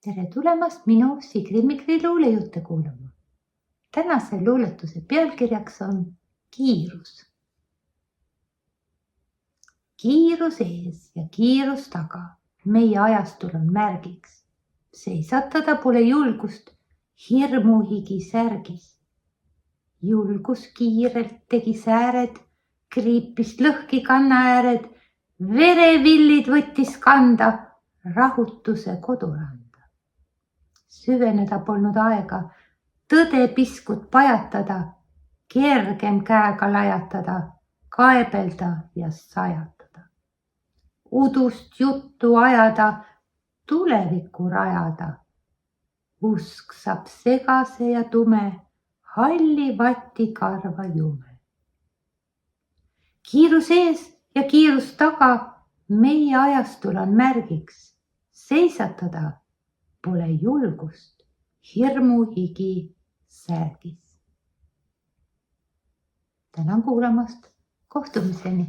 Tere tulemast minu Sigrid Mikri luulejutte kuulama. Tänase luuletuse pealkirjaks on kiirus. Kiirus ees ja kiirus taga meie ajastul on märgiks. Seisatada pole julgust hirmu higi särgis. Julgus kiirelt tegi sääred, kriipis lõhki kanna ääred, verevillid võttis kanda rahutuse koduranda. Süveneda polnud aega, tõde piskut pajatada, kergem käega lajatada, kaebelda ja sajatada. Udust juttu ajada, tulevikku rajada. Usk saab segase ja tume, halli vatti karva jume. Kiirus ees ja kiirus taga meie ajastul on märgiks. Seisatada pole julgust hirmu higi särgis. Tänan kuulamast. Kohtumiseni.